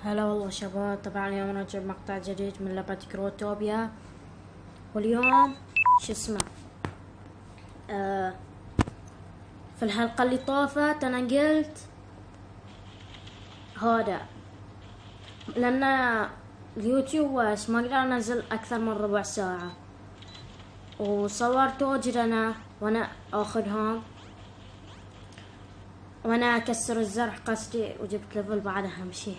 هلا والله شباب، طبعا اليوم راجع مقطع جديد من لعبة كروتوبيا. واليوم شو اسمه في الحلقة اللي طافت انا قلت هذا لان اليوتيوب ما اقدر انزل اكثر من ربع ساعة، وصورت واجد انا وانا اخذهم وانا اكسر الزرع قصدي، وجبت ليفل بعد اهم شي.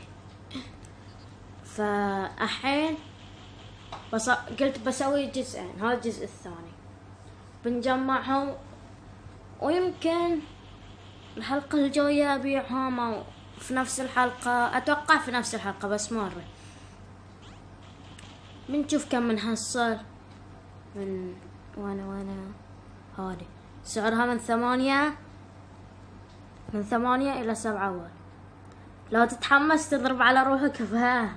فالحين قلت بسوي جزئين، هذا الجزء الثاني بنجمعهم، ويمكن الحلقة الجاية ابيعهم او في نفس الحلقة، اتوقع في نفس الحلقة بس مرة بنشوف كم بنحصل من وانا هذه سعرها من ثمانية الى 7 أول. لو تتحمس تضرب على روحك بها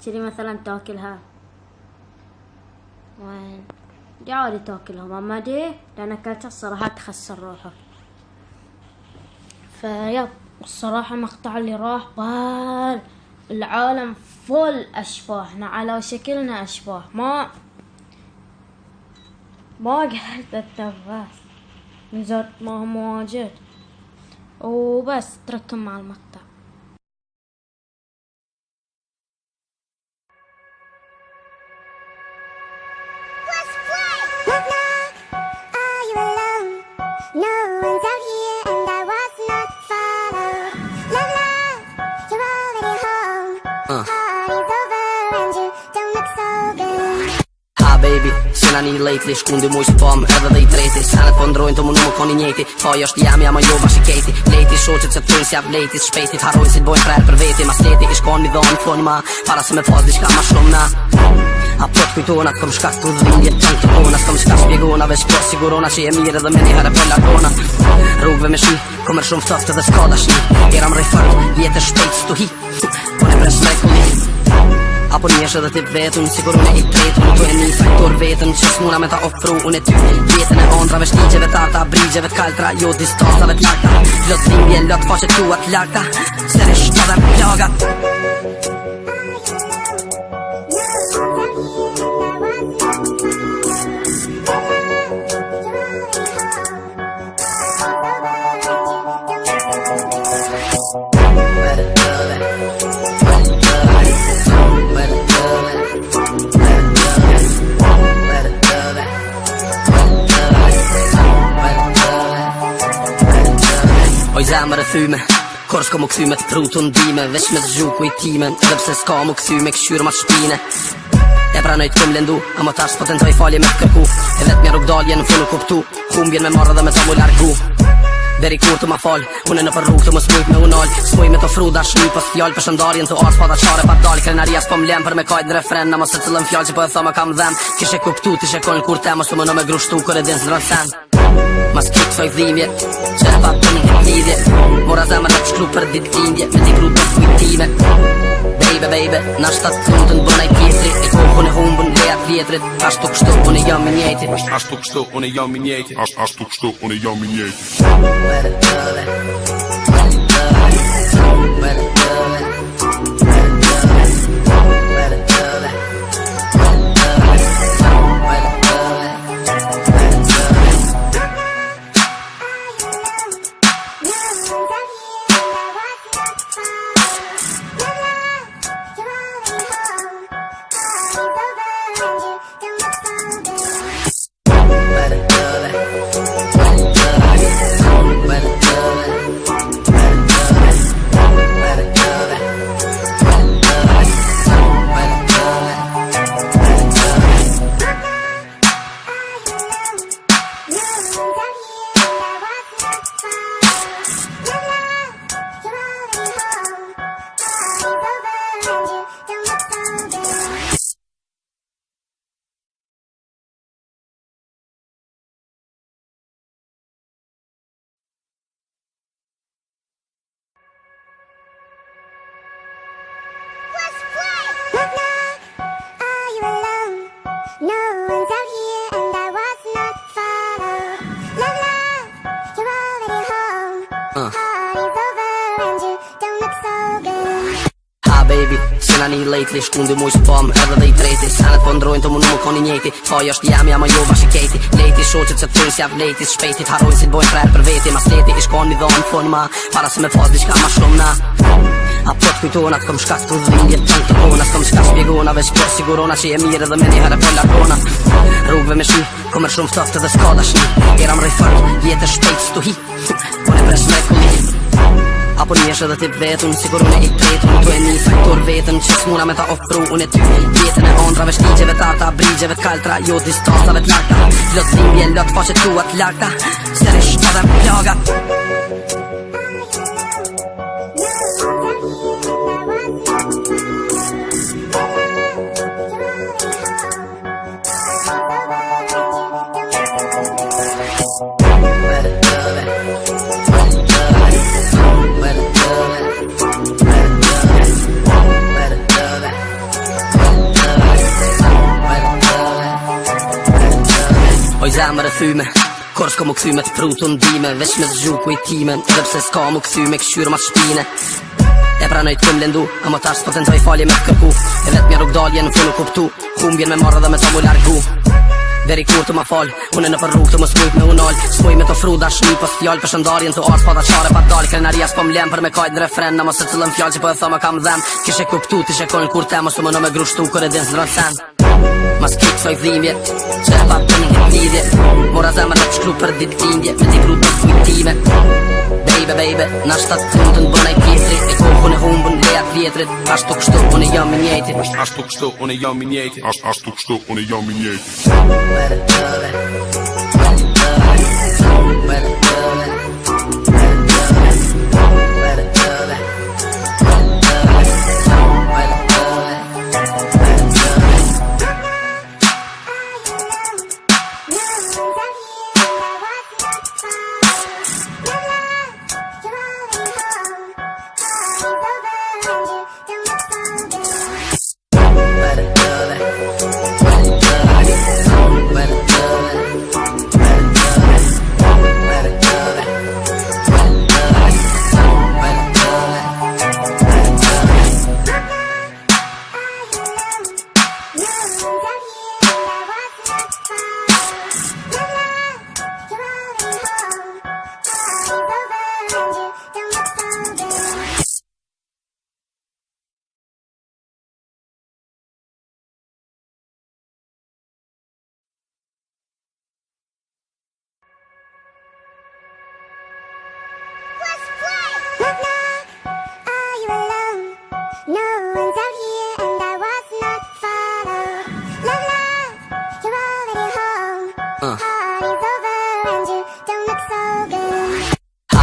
كذي، مثلا تاكلها وين دي عادي تاكلهم، اما دي لان اكلتها الصراحة تخسر روحك. فيب الصراحة المقطع اللي راح بال العالم فل اشباح، احنا على شكلنا اشباح، ما قعدت اتنفس من زود ما هو مواجد. وبس ترككم مع المقطع. No one's out here and I was not followed. Love, love, you're already home. Party's over and you don't look so good. Ha baby, sina një lately, shkundi mu i spam edhe dhe i treti. Senet po ndrojnë të më koni njeti. Thoj është jam ama jo bashiketi. Leti shoqet se t'thojnë s'jap leti. Shpejtit harrojnë si t'bojnë frerë për veti. Mas leti ish kon mi dhonë thonë ma, para se me pas diçka ma shumë na. A plot kujtona kom shkak të dhindje të të kona. S'kom shka shpjegona veç po sigurona që je mirë edhe me një herë po largona. Rrugve me shi, komer shumë ftoft edhe s'ka dashni. Eram rejfart, jetë shpejt s'tu hi. Po ne pres mrekulli. Apo njesh edhe ti vetën, sigur unë i tretë. Unë tu e një fajtor vetën, që s'muna me ta ofru unë e ty. Jetën e ondrave, shtigjeve tarta, brigjeve t'kaltra, jo distancave t'lakta. Lot dhimbje, lot faqe tua t'lakta, se ne shtada plagat. Oj zemër e thyme, kur s'ko mu këthyme t'prutu ndime. Veç me t'gjuku i time, edhe pse s'ka mu këthyme këshyrë ma t'shpine. E pranoj t'kom lendu, ama tash s'po tentoj falje me t'kërku. E vet mja rrugdalje në funu kuptu, humbjen me marrë dhe me ta mu largu. Deri kur të ma fal, une në për rrug të më smujt me unal. Smuj me të fru dashni pas fjall për shëndarjen të ars pa da qare pa dal. Krenaria s'po m'lem për me kajt në refren, ama se cëllën fjall që po e thoma kam dhem. Kishe kuptu tishe kon kur te mos të më në me grushtu kër e din s'dron sen. Mas kitë soj dhimje, që e pa për një lidhje. Mora zemër të shkru për dit lindje, me t'i kru të fujtime. Baby, na shtatë të të bënaj pjetri. E kohën e humbën lejat vjetrit. Ashtu kështu unë jam i njejti. Ashtu kështu unë jam i njejti. Ashtu kështu unë jam i njejti. No one's out here and I was not followed. Love, love, you're already home. Party's over and you don't look so good. baby, sena një lately shkundi muj spam edhe dhe I treti Senet po ndrojnë të mu nuk koni njeti Thoj është jemi ama jo bashi keti Leti shoqet që të thujnë si javë leti Shpejti t'harrojnë si t'bojnë frer për veti Mas leti ish kon mi dhonë fun ma Para se me pas diçka ma shumë na A po t'kujtona t'kom shkas të dhindje Tëng të kona s'kom shkas spjegona Veç kjo sigurona që je mirë edhe me një herë po largona Rrugve me shi, komer shumë ftofte dhe s'ka dashni Era mrej fërë, jetë shpejt s'tu hi Po ne pres me kulli Apo njesh edhe ti vetën, sigur unë I tretën Tu e një faktor vetën, që s'muna me ta ofru Unë e ty, jetën e ondrave, shtigjeve tarta Brigjeve t'kaltra, jo distancave t'larta Lot dhimbje, lot faqe tua t'larta Sterish edhe plaga Oj zemër e thyme Kur s'ko mu këthy me t'pru të ndime Veç me zgju kujtime Edhe pse s'ka mu këthy me këshyrë ma shpine E pranoj t'kum lendu A më tash s'po tentoj falje me t'kërku E vet mja rrug dalje në funu kuptu Humbjen me marrë dhe me ta mu largu Deri kur të ma fal Une në për rrug të më smujt me unal Smuj me të fru dashni pas fjall Për shëndarjen të ars pa ta qare pa dal Krenaria s'po m'lem për me kajt në refren Në mos e cëllën fjall që po e thoma kam dhem Kishe kuptu tishe kon kur te Mos të më në me grushtu kër e din s'ndron sen Mas kik soj dhimbje Që e pa për një këtë lidhje Mora zemër në qkru për dit lindje Me t'i pru të kujtime Baby, na shtat të të në bënaj tjetri E kohën e humbën lejat vjetrit Ashtu kështu unë jam I njejti Ashtu kështu unë jam I njejti Ashtu kështu unë jam I njejti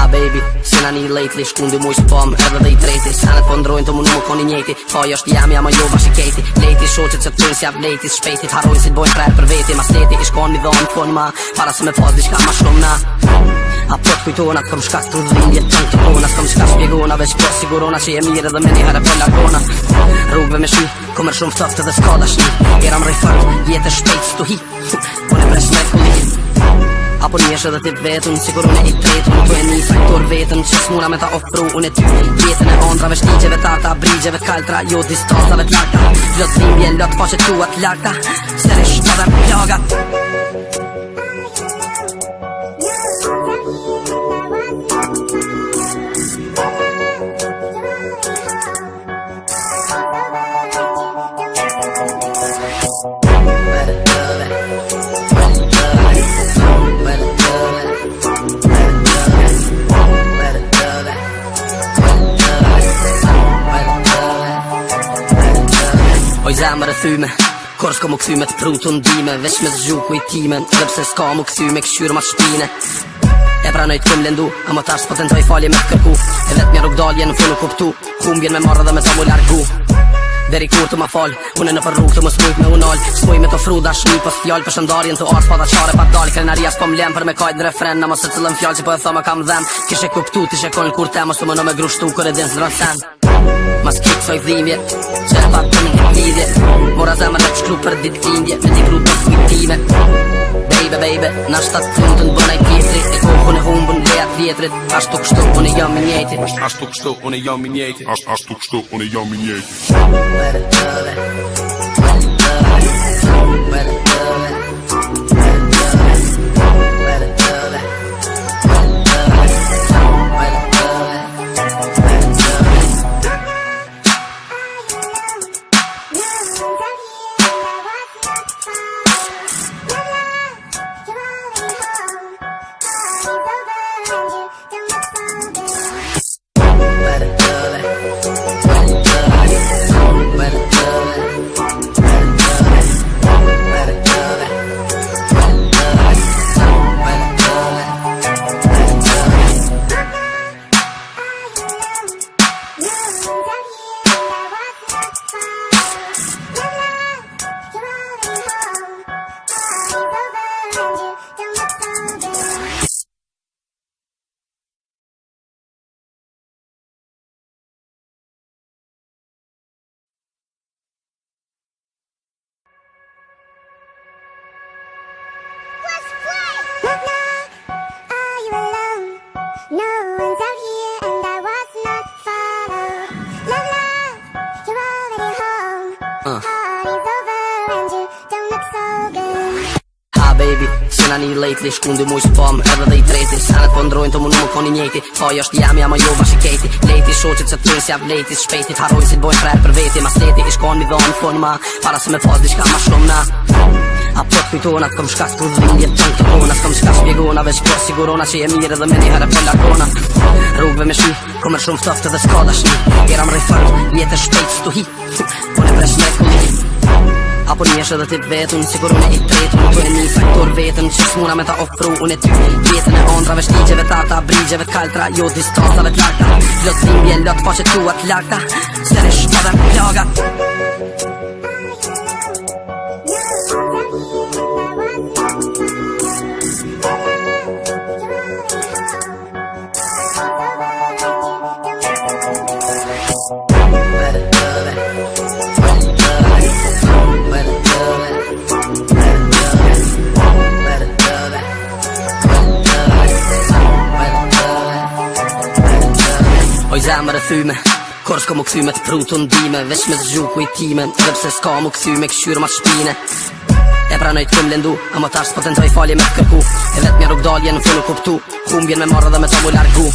Baby, sena një lately shkundi muj spam edhe dhe I treti Senet po ndrojnë të mu nuk koni njeti Thoj është jemi ama jo bashi keti Leti shoqet që të thujnë si javë leti Shpejti t'harrojnë si t'bojnë frer për veti Mas leti ish kon mi dhonë fun ma Para se me pas diçka ma shumë na A po t'kujtona t'kom shkas të dhindje Tëng të kona s'kom shkas spjegona Veç kjo sigurona që je mirë edhe me një herë po largona Rrugve me shi, komer shumë ftofte dhe s'ka dashni Era mrej fërë, jetë shpejt s'tu hi Po ne pres me kulli Apo njesh edhe ti vetën, sigur unë I tretën Tu e një faktor vetën, që s'muna me ta ofru Unë e ty, jetën e ondrave, shtigjeve tarta Brigjeve t'kaltra, jo distancave t'larta Lot dhimbje, lot faqe tua t'larta Sterish edhe plaga Oj zemër e thyme Kur s'ko mu këthy me t'pru të ndime Veç me zgju kujtime Edhe pse s'ka mu këthy me këshyrë ma shpine E pranoj t'kum lendu A më tash s'po tentoj falje me t'kërku E vet mja rrug dalje në funu kuptu Humbjen me marrë dhe me ta mu largu Deri kur të ma fal Une në për rrug të më smujt me unal Smuj me të fru dashni pas fjall Për shëndarjen të ars pa ta qare pa dal Krenaria s'po m'lem për me kajt në refren Në mos e cëllën fjall që po e thoma kam dhem Kishe kuptu tishe kon kur te Mos të më në me grushtu kër e din s'ndron sen Mas kick sa i dhimbje që e patë një këtë lidhje. Mora zemër dhe qkru për dit lindje, me t'i pru për kujtime. Baby, na shtatë punë të n'bënaj tjetri, e kohën e humbën lejat vjetrit. Ashtu kështu unë jam i njëjti. Ashtu kështu unë jam i njëjti. Ashtu kështu unë jam i njëjti. Knock, knock, are you alone? No one's out here and I was not followed. Love, love, you're already home. Party's over and you don't look so good. Ha baby, s'jena një lately, shkundi muj spam edhe dhe i treti. Senet po ndrojnë të mu nuk më koni njeti. Thoj është jam ama jo bashi keti. Leti shoqit që t'rujnë s'jab leti. Shpejtit harrojnë si t'bojnë frer për veti. Mas leti ish kon mi dhonë thonë ma, para se me pas diçka ma shumë na. A plot kujtona t'kom shka s'ku dhvindje t'ton të kona. S'kom shka shpjegona veç po sigurona që je mirë edhe me një herë për lakona. Rrugve me shi, komer shumë ftofte dhe s'ka dashni. Eram rejfër, jetë shpejt s'tu hi. Po ne presh me kulli. Apo njesh edhe tip vetën, sigur unë i tretën. Tu e një faktor vetën, që s'muna me ta ofru unë e ty. Jetën e ondrave, shtigjeve tata, brigjeve t'kaltra, jo distancave t'lakta. Lot dhimbje, lot po që tuat lakta, serish pa dhe plaga. Oj zemër e thyme, kur s'ko mu këthy me t'pru të ndime. Veç me zgju kujtime, edhe pse s'ka mu këthy me këshyrë ma shpine. E pranoj t'kom lendu, ama tash s'po tentoj falje me t'kërku. E vet mja rrugdalje në funu kuptu, humbjen me marrë dhe me të mu largu.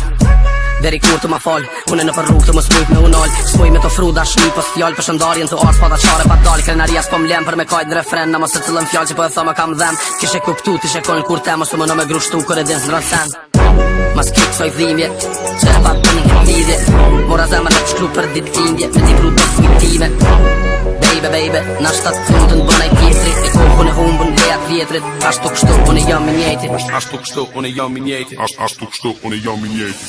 Deri kur të ma fal, une në për rrug të më smujt me unal. S'poj me të fru dashni pas fjall për shëndarjen të ars pa da qare pa dal. Krenaria s'po m'lem për me kajt në refren, na mos e cëllën fjall që po e thoma kam dhem. Kishe kuptu t'ishe kon kur te mos të më në me grushtu kër e din s'ndron sen. Mas kick sa i dhimbje që e patë një këtë lidhje. Mora zemër dhe qkru për dit lindje, me t'i pru për kujtime. Baby, na shtatë punë të n'bënaj tjetri, e kohën e humbën lejat vjetrit. Ashtu kështu unë jam i njëjti. Ashtu kështu unë jam i njëjti. Ashtu kështu unë jam i njëjti.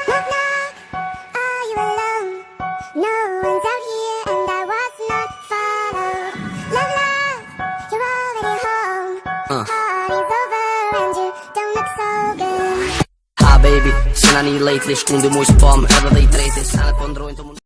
Knock, knock, are you alone? No one's out here and I was not followed. Love, love, you're already home. Party's over and you don't look so good. Ha baby, s'jena një lately, shkundi muj spam edhe dhe i treti. Senet po ndrojnë të mu